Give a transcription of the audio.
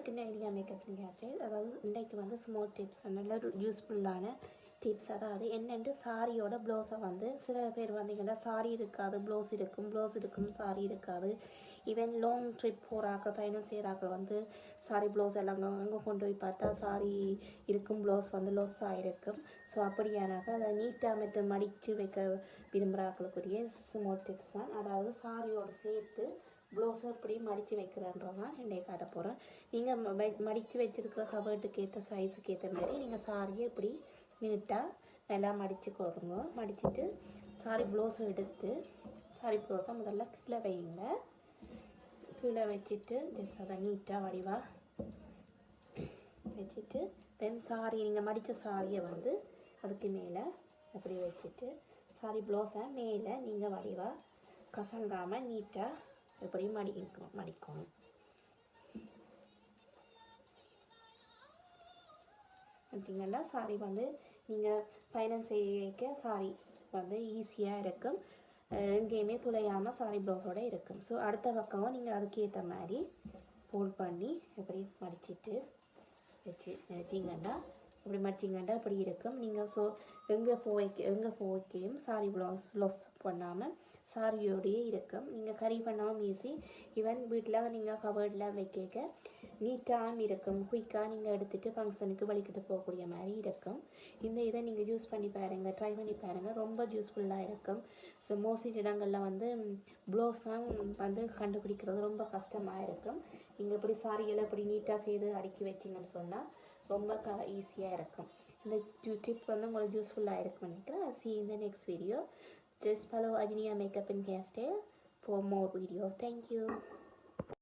வணக்கம் idea makeup hair style. அதாவது இன்றைக்கு வந்து ஸ்மால் டிப்ஸ், நல்ல யூஸ்ஃபுல்லான டிப்ஸ். அதாவது என்னென்று சாரியோட ப்ளவுஸை வந்து சில பேர் வந்தீங்கன்னா சாரி இருக்காது, ப்ளவுஸ் இருக்கும், சாரி இருக்காது. ஈவன் லாங் ட்ரிப் போகிறாக்கள், பயணம் செய்கிறாக்கள் வந்து சாரி ப்ளவுஸ் எல்லாம் அங்கே கொண்டு போய் பார்த்தா சாரி இருக்கும், ப்ளவுஸ் வந்து லொஸ் ஆகிருக்கும். ஸோ அப்படியானாக்க அதை நீட்டாக மட்டும் மடித்து வைக்க விரும்புகிறாக்களுக்குரிய ஸ்மால் டிப்ஸ் தான். அதாவது சாரியோடு சேர்த்து ப்ளவுஸை எப்படி மடித்து வைக்கிறன்றதான் இன்றைக்கி காட்ட போகிறேன். நீங்கள் மடித்து வச்சுருக்கிற கபர்ட்டுக்கு ஏற்ற சைஸுக்கு ஏற்ற மாதிரி நீங்கள் சாரியை இப்படி நீட்டாக நல்லா மடித்து கொடுங்க. மடிச்சுட்டு சாரி ப்ளவுஸை எடுத்து சாரி ப்ளவுஸை முதல்ல கீழே வைங்க. கீழே வச்சுட்டு ஜஸ்ட் அதை நீட்டாக வடிவாக வச்சுட்டு தென் சாரி நீங்கள் மடித்த சாரியை வந்து அதுக்கு மேலே அப்படி வச்சுட்டு சாரி ப்ளவுஸை மேலே நீங்கள் வடிவாக கசங்காமல் நீட்டாக எப்படி மடிக்கணும். பார்த்தீங்கன்னா சாரி வந்து நீங்கள் பயணம் செய்ய சாரி வந்து ஈஸியாக இருக்கும், எங்கேயுமே துளையாமல் சாரி ப்ளவுஸோடு இருக்கும். ஸோ அடுத்த பக்கமும் நீங்கள் அதுக்கேற்ற மாதிரி ஃபோல்ட் பண்ணி எப்படி மடிச்சிட்டு வச்சு நிறுத்திங்கன்னா இப்படி மடிச்சிங்கன்னா இப்படி இருக்கும். நீங்கள் ஸோ எங்கே போய்க்கையும் சாரி ப்ளவுஸ் லொஸ் பண்ணாமல் சாரியோடையே இருக்கும். நீங்கள் கறி பண்ணாமல் ஈஸி. ஈவன் வீட்டில் நீங்கள் கவர்டில் வைக்க நீட்டாகவும் இருக்கும். குயிக்காக நீங்கள் எடுத்துகிட்டு ஃபங்க்ஷனுக்கு வலிக்கிட்டு போகக்கூடிய மாதிரி இருக்கும். இந்த இதை நீங்கள் யூஸ் பண்ணி பாருங்கள், ட்ரை பண்ணி பாருங்கள், ரொம்ப யூஸ்ஃபுல்லாக இருக்கும். ஸோ மோஸ்ட்லி இடங்களில் வந்து ப்ளவுஸ் தான் வந்து கண்டுபிடிக்கிறது ரொம்ப கஷ்டமாக இருக்கும். நீங்கள் இப்படி சாரிகளை இப்படி நீட்டாக செய்து அடுக்கி வச்சிங்கன்னு சொன்னால் ரொம்ப ஈஸியாக இருக்கும். இந்த டிப் வந்து உங்களுக்கு யூஸ்ஃபுல்லாக இருக்கும்னு நினைக்கிறேன். See you in the next video. Just follow Ayinika Makeup and Hairstyle for more video. Thank you.